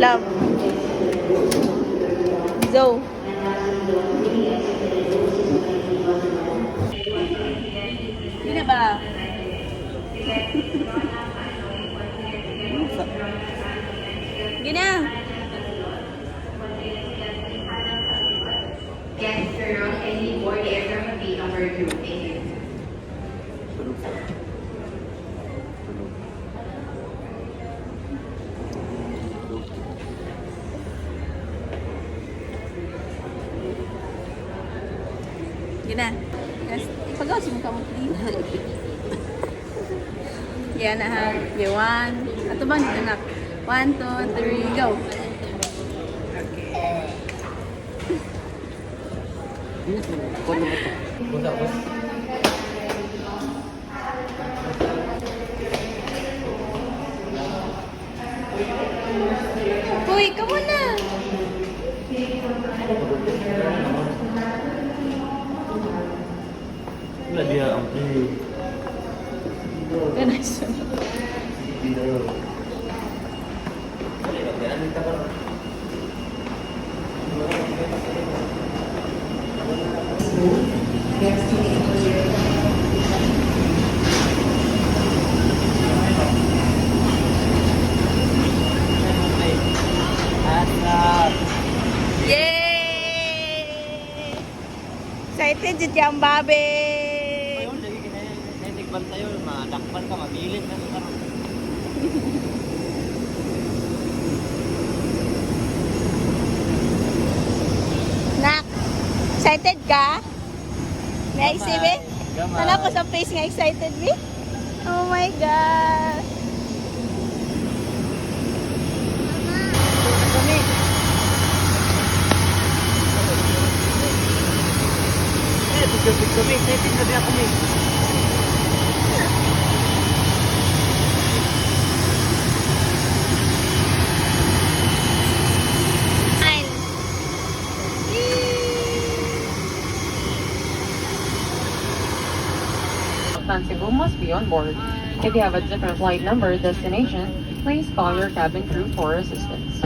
Love. Zoe. Hindi na ba? Gina. Guests around any board aircraft be number 2. Thank you. Gina. Yes. Ipagaw si mukha mo. Yan na ha. Okay, 1. Ato ba nito anak? 1, 2, 3, go. Uy, come on na. Wala dia ang Ganas. Yay! Excited dyan yung babe. Ayun, lagi kinatikban tayo, madakpan ka, mabilis na sa Nak, excited ka? May exhibit? Gamay. Tala ko sa face nga excited, B? Oh my God! Kami. Picture, excited na din ako, may. Fine. Cebu must be on board. If you have a different flight number or destination, please call your cabin crew for assistance.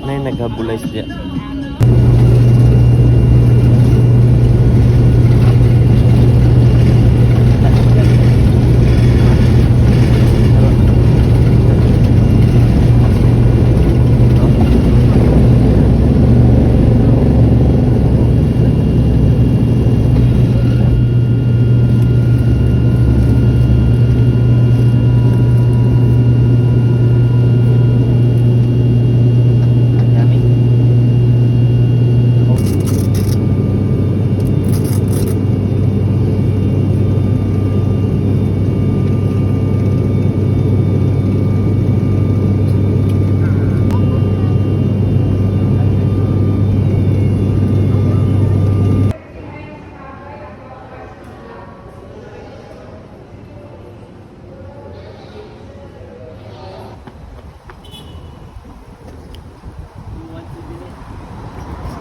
Nay naghabulay siya.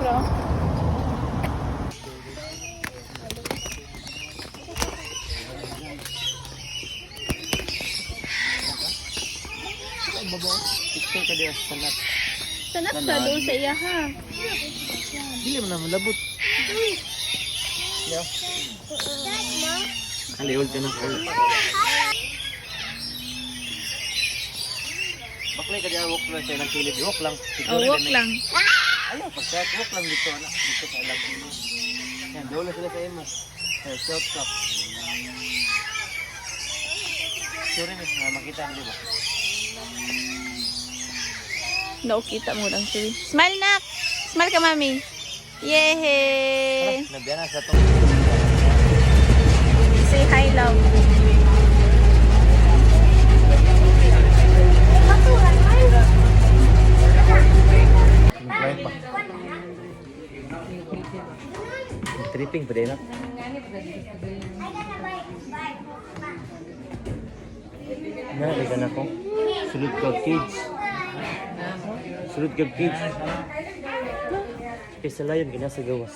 Bro. Picture ka diya sa lat. Sanap sa doon sa iya ha. Dili mo na malabot. Yeah. Kaliol ka na ko. Baklay ka diya, walk lang siya ng kilid. Walk lang. Oh, walk lang. Ayaw, pagkat walk lang dito, anak. Dito sa alam. Yan, doon sila sa imo. Self stop. Sure na makita mo, di ba? Nakita mo lang siya. Smile nak! Smile ka mami. Yehey! Nabiyan na sa to. Say hi love. Flight pa. Tripping pa din, no? Nalikan ako. Sulod ka kids. Sulod ka kids. Kaysa layon, ginasa gawas.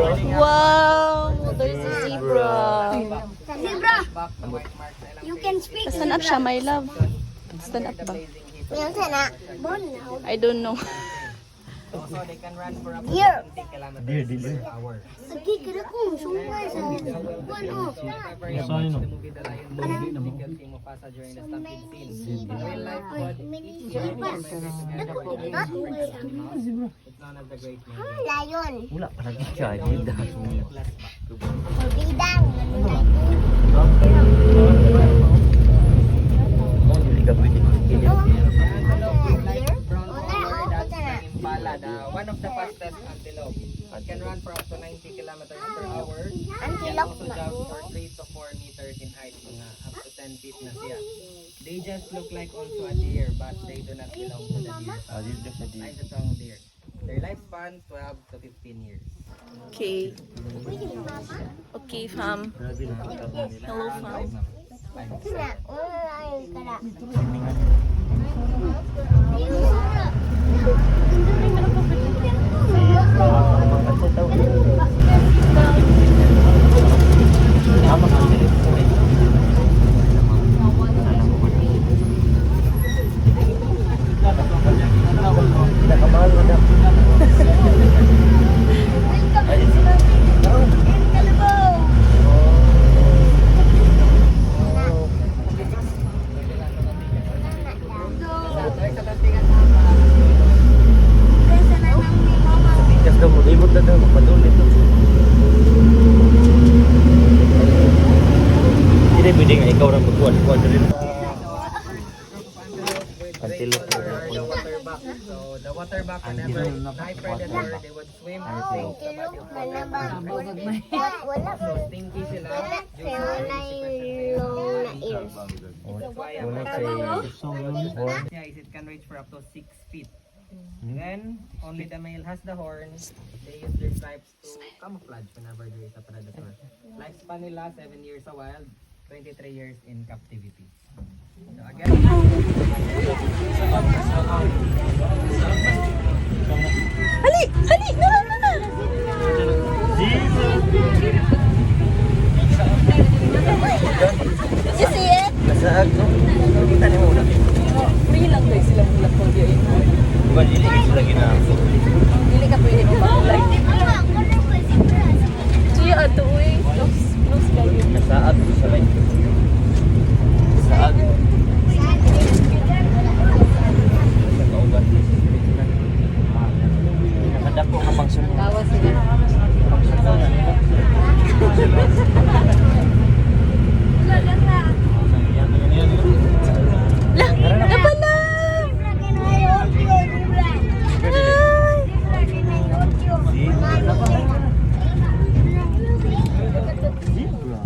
Wow! There's a zebra. Zebra! You can speak. Stand up siya, my love. Stand up ba? Yung sana. Bon. I don't know. Also, they can run for up to Here. 20 kilometers per hour. Lagi kira ko. Sumpay sa bon. Oh. However, you watch the movie The Lion King, they killed King Mufasa during the stampede scene. In real life, what each year migrate together for the it's known as the Great Migrant. Layon. Wala pa lagi siya, hindi dahil Bidang. One of the fastest antelope. It can run for up to 90 kilometers per hour. Antelope Also na. jump for 3 to 4 meters in height, mga up to 10 feet na siya. They just look like also a deer, but they do not belong to the deer. Like the strong deer. Their lifespan 12 to 15 years. Okay. Okay, fam. Hello, fam. Sana. Ay, kara. Tikas daw mo, libot na daw, madulit ito. Hindi pwede nga ikaw lang magkuhan rin. Antelope. The waterbuck. So the waterbuck, whenever high predator, they would swim and sink sa body of water. Wala So stinky sila. wala yung long na ears. That's why Wala yeah, it can reach for up to 6 feet. And then only the male has the horns. They use their stripes to camouflage whenever there is a predator. Lifespan nila 7 years sa wild, 23 years in captivity. So again, Hali! Hali! Na! You see it? Nasaag, no? Kita niyo muna. Free lang guys sila mula po diyan. Bukan ini sila ginagawa. Dili ka pwede mo makulay. Siya ato eh. Close kayo. Nasaag, sabay. Nasaag. Kauban. Nakadako ka pang sunod. Tawa sila. Lah, napala!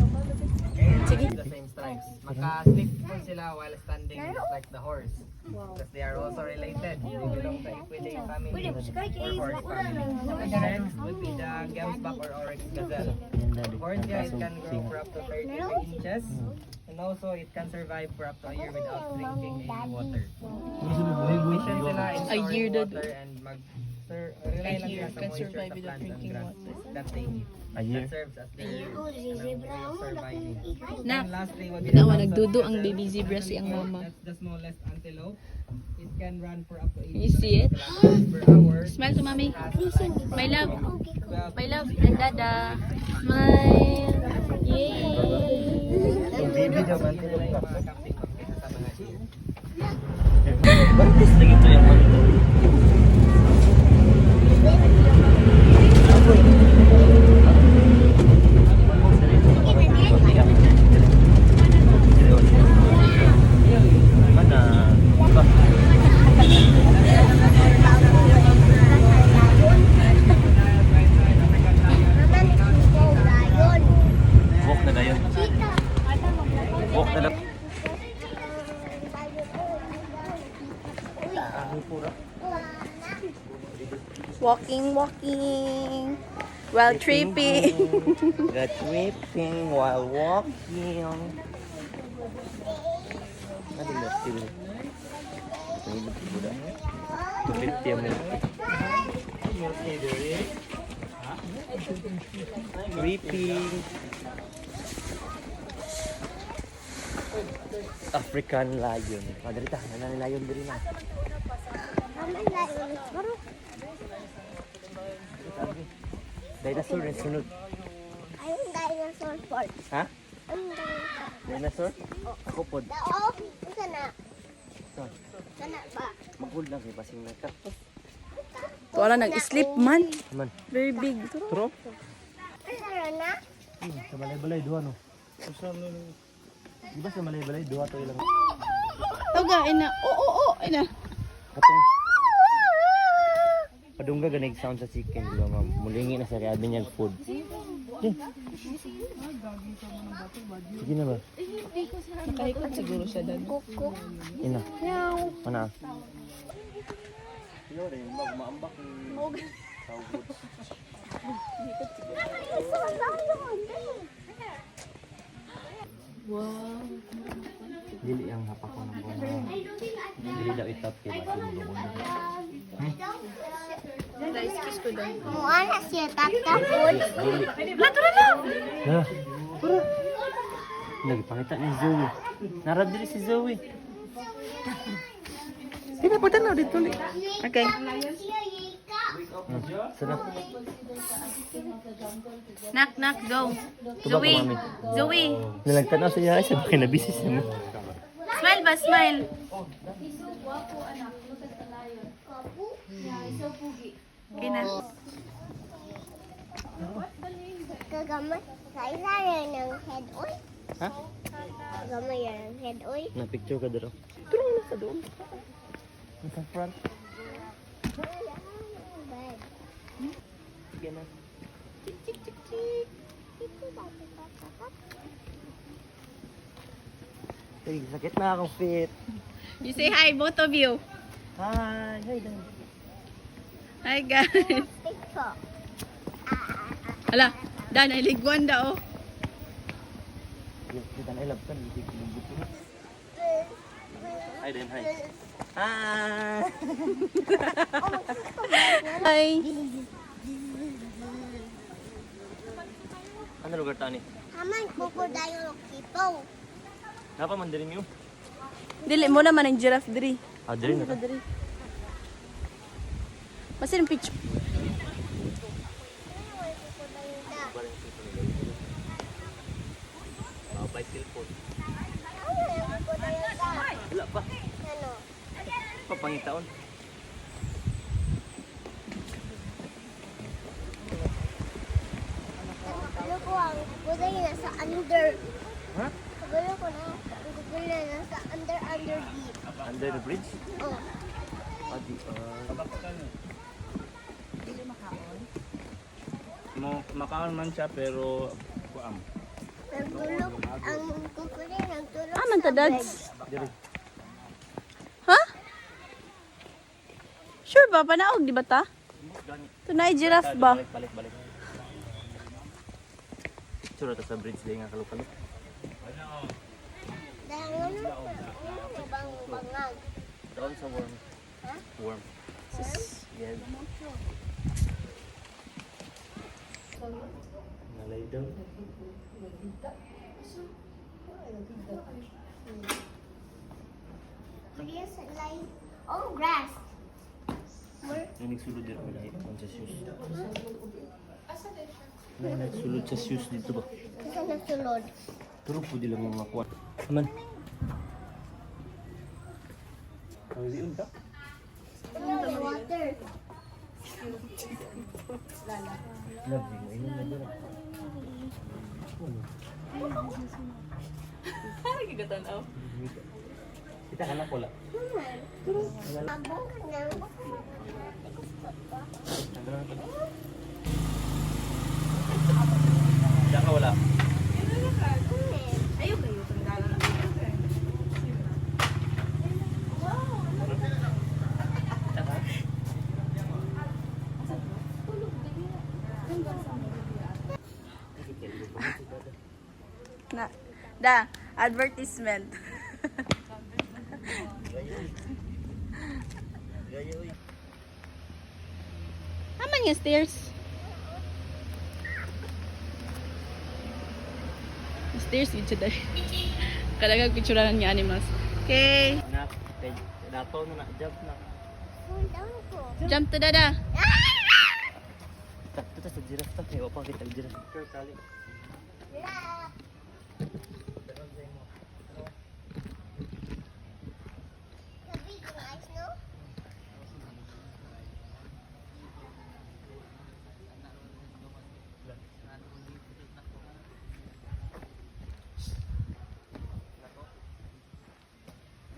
the same stripes. Maka-slip po sila while standing just like the horse. Because they are also related. They belong to Equidae family or horse family. Next would be the Gemsbok or Oryx gazelle. Horns here, it can grow for up to 33 inches. And also, it can survive for up to a year without drinking any water. Mission sila in A year storing that- water and rely lang sila sa can moisture survive sa without plants and drinking grass water. that they need. A year? That serves as their way of surviving. Nak, And lastly, would be Nawa, the nagdudo ang gazelle. baby zebra si ang mama. That's the smallest antelope. It can run for up to 80 You see it? kilometers per hour. Smile to mommy. My love. 12 My love. And dada. Smile. Yay! Yung baby daw, sila yung mga captain compete sa mga deer. Bakit lagi ito yung mga ito? Mana? Walk na dayon. Walk na dayon. Walking, walking. While tripping. The tripping while walking. Ano na still? Ito buda. 250 ml. Tripping. African lion. Kadalita, nanay lion diri na. Kami na ulit. Baro. Dinosaur rin sunod. Ayun dinosaur fault. Ha? Ayun dinosaur. Dinosaur? Ako pod. Dao. Sana. Saan? Sana ba? Magul lang kay pasing na ka. Wala nag-sleep man. Man. Very big. Tro? Ano na? Sa balay-balay duha no. Di ba sa balay-balay duha to ilang Toga, ina. Oo, ina. katong padungga ganig sound sa chicken di ba ma'am. Mulingi na sa riabi niya food. Sige na ba? Nakahikot siguro siya doon. Kuko. Ina. Meow. Mana? Yo rin mag maambak ni tawod. Wow. Dili ang hapak ko ng buwan. Dili daw itap kay basin mo. Guys, kiss ko doon. Mua na siya tatapon. Ha? Nagpakita ni Zoe. Narad diri si Zoe. Sino pa tanaw dito li? Okay. Sana. Knock, go. Tubak Zoe. ko, mami. Zoe. Nalagtanaw siya ay sabi na busy siya. Smile ba? Smile. Okay na. Kagamay. Kaila rin ng head oil. Ha? Kagamay yan ng head oil. Na picture ka dito. Tulong na sa doon. Sa front. Sige na. Ay, sakit na akong fit. You say hi, both of you. Hi, hi Dan. Hi, guys. TikTok. Hala, Dan, ay ligwan daw. Kita na ilab kan, hindi ko buto. Hi Dan, hi. Hi. Hi. Ano lugar ta ni? Haman crocodile kipaw. Napa man diri niyo? Dili mo naman ang giraffe diri. Ah, diri na. Diri. Masin picture. By cellphone. Ano yung crocodile ka? Wala pa. Ano? Papangitaon. Ano ko ang crocodile nasa under. Ha? Ano ko na ang crocodile nasa under deep. Under the bridge? Oh. Adi, Makaon man siya pero kuam. Nagtulog ang crocodile nagtulog Ah, man ta, sa dads. diri. Ha? Sure ba? Panaog, di ba ta? Tunay giraffe ba? Balik. Sure ta sa bridge din nga kalupalo. Dahil ano bang bangag? Doon sa worm. Ha? Worm. Yes. Nalay daw. Yes, like oh grass. Nagsulod din ako dahil sa shoes. Nagsulod sa shoes dito ba? Kasi nagsulod. Turog po din lang mga kuwan. Aman. Ang liun ka? Ano water? Love you. Inom na doon. Gagatan Kita ka na pula. Abang ka na. Diyan ka wala. Dada, advertisement. Aman yung stairs. Stairs yun siya dahil. Kalagang picturean niya animals. Okay. Nak, dapaw na jump na. Jump to Dada. Ito sa giraffe ta, kaya pa kita giraffe. Sure, tali.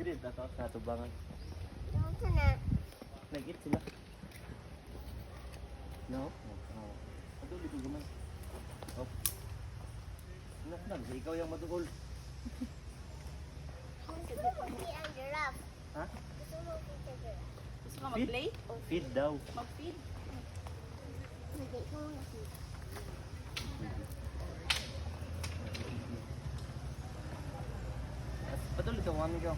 Dili dapat sa tubangan. Nag-eat sila. No? Oh. Ato dito guman. Oh. Nak lang, ikaw yung madugol. Ha? Gusto mo mag-play? Feed daw. Mag-feed? Patuloy ka, mami ko.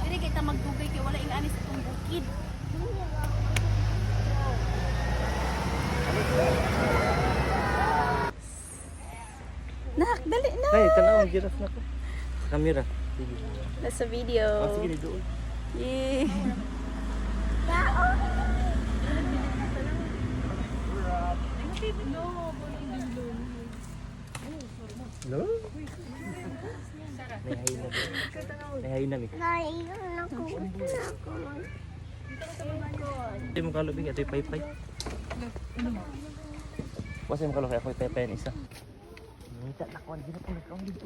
Dili kita magdugay kay wala ing anis itong bukid. Nak, dali na. Ay, tanaw ang giraffe na ko. Kamera. Sige. Nasa video. Oh, sige, doon. Yay. Hello? Nahihayin na. Nahihayin na, mi. Hindi mo kalubig, ito yung paypay. Kasi mo kalubig, ako yung paypay na isa. Nita, nakuha, hindi na pala kang dito.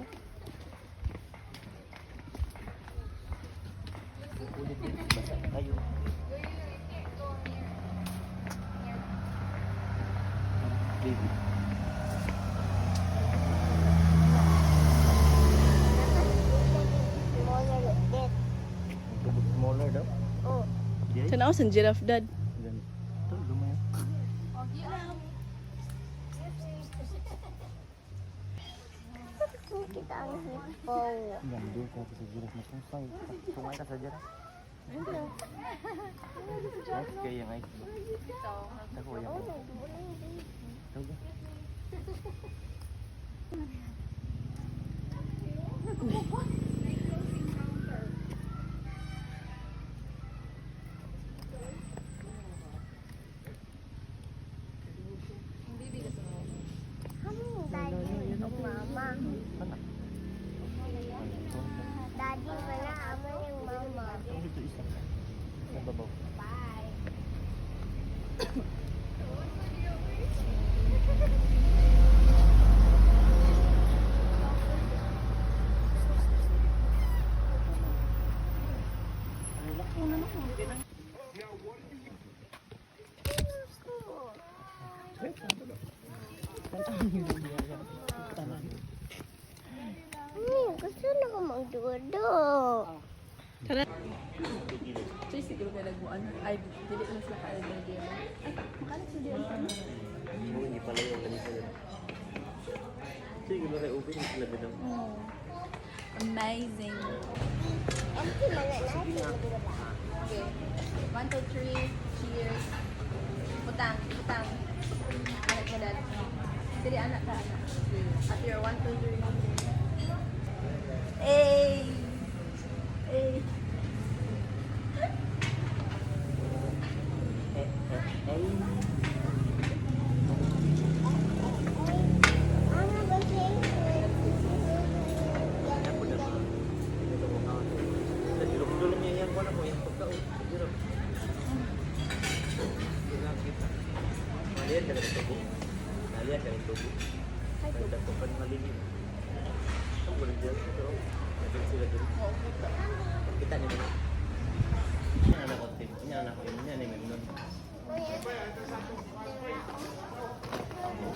Ulit din, basa na kayo. Baby. Smaller daw? Oh. Di ay? Tanaw sa giraffe dad. Ganito, lumayan. Kita ang hippo. Yan, doon ka sa giraffe na sungsay. Sungay ka sa giraffe. Nice kayo yung ice. Ako yung Tawag yan. Mama. Anak. Daddy, wala ama yung mama. Dito isa. Sa babaw. Bye. Gusto na ko magdudo. Tara. Say siguro kay nagbuan. Ay, dili na sila kaya ng dia. Ay, makalat sa dia. Hindi pala yung kanisa yun. Sige, ba kayo ubin? Sila ba daw? Amazing. Ang simala natin. Okay. 1, 2, 3. Cheers. Putang, putang. Anak ka dad. Dili anak ka anak. After 1, 2, 3. Hey. Hey. Ano ba siya? Dulong niya yan ko na mo. Yung pagkaon. Siguro. Malihan ka na tubo. Malihan ka na tubo. Kaya ko pa ni malihin. Ang bulan dyan. Ito. Ito sila dun. Kita niyo ba? Ini anak ko tim. Ini anak ko. Ini anak ko.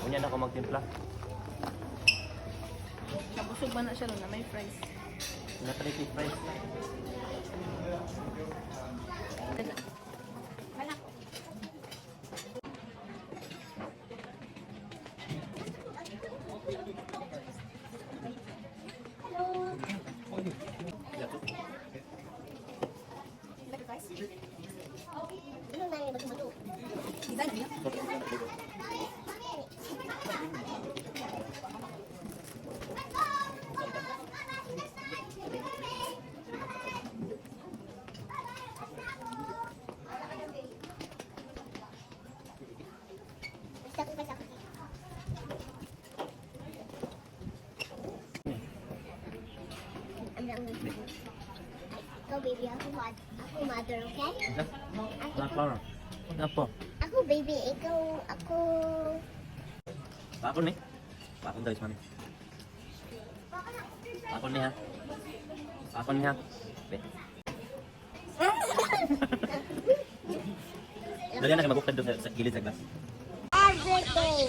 Ini anak ko magtimpla. Nabusog ba na siya na may fries? Natry ko fries na. Ikaw, baby. Ako mother, okay? Apa? Ako, baby. Ikaw, ako... Pakon ni. Pakon dari mana? Pakon ni ha. Pakon ni ha. Be. Dali na mag-bukad doon sa gilid sa glass. Everything.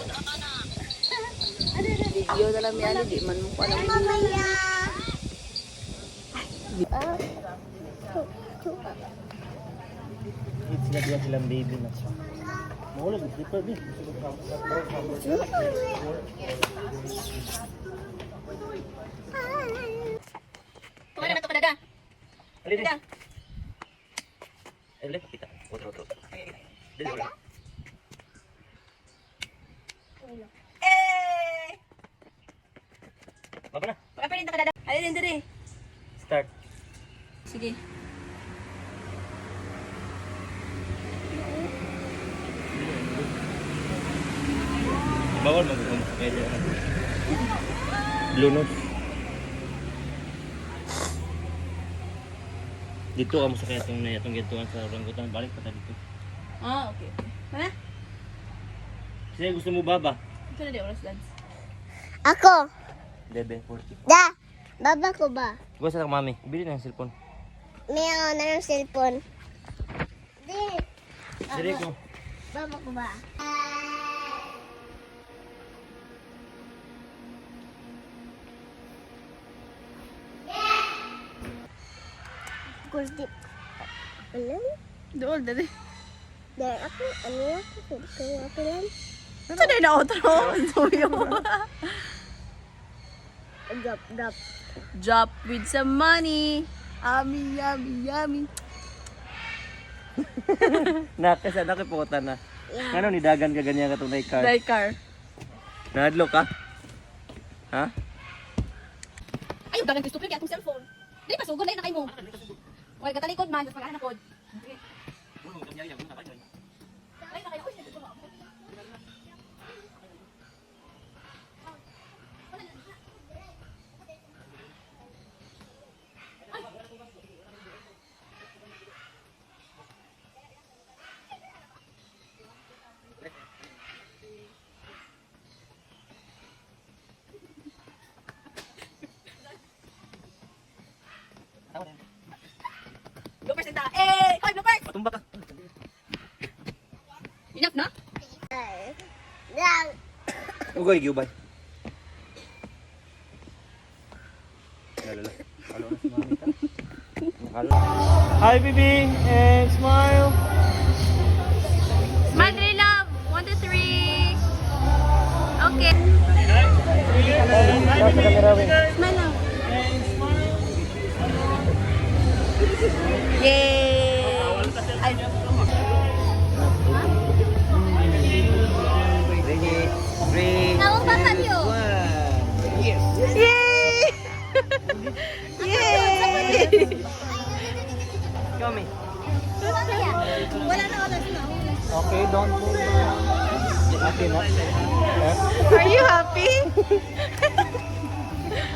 Video na lang yan, di man mo pa lang. Mamaya. It's na dia silang baby na siya. Mahulog, di pa di. Kumana na to kada. Alin na. Alin, kita. Otro. Dili wala. Eh! Baba na. Apa rin to kada? Alin diri. Start. Sige. Bawal mag medyo. Blue nose. Dito amo sa kaya itong gintuan sa orangutan. Balik pa tayo dito. Ah, okay. Mana? Sige, gusto mo baba? Ito na di oras dance. Ako. Debe, 40. Da. Baba ko ba? Gusto sa mami. Bili na yung cellphone. Meron na ng cellphone. Di. Sige ko. Baba ko ba? Kurdi. Ano? Dool dali. Dahil ako, ano ako? Kaya ako lang. Ito na na outro. Suyo. Drop. Drop with some money. Yummy. Nakasa na po na. Yeah. Ano ni dagan ka ganyan katong na car? Like car. Nahadlo ka? Ha? Ayaw dagan Christopher kaya itong cellphone. Dili pa sugod na yun na kayo mo. Okay, katalikod man. Tapos pag-anak ko. Ay, na kayo. Uy, nandito ba ako? Bloopers na. Eh! Hoy, bloopers! Patumba ka. Enough na? Lang. Ugoy, gubay. Lala. Halo na si mami ka. Halo. Hi, baby! And smile! Smile, really love. 1, 2, 3. Okay. Hi, baby! Smile lang. Yay! Ay, Ready? 3, Nawang bata niyo. 1. Yes! yay! Yay! Kami. Wala na oras na. Okay, don't move. Okay na. Are you happy?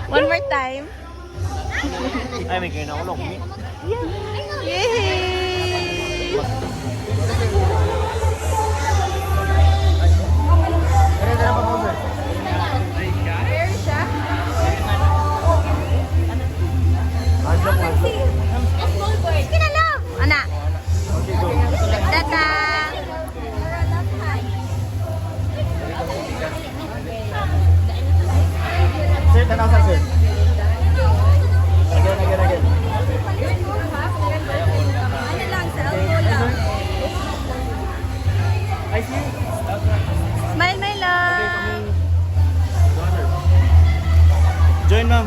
One more time. Ay, may kayo na ulong. Yay! Where siya? Sige na, love! Ana. Tata! Sir, tanaw sa sir. Again. Ano lang, sa elbow lang. I see. Smile, my love! Join, ma'am.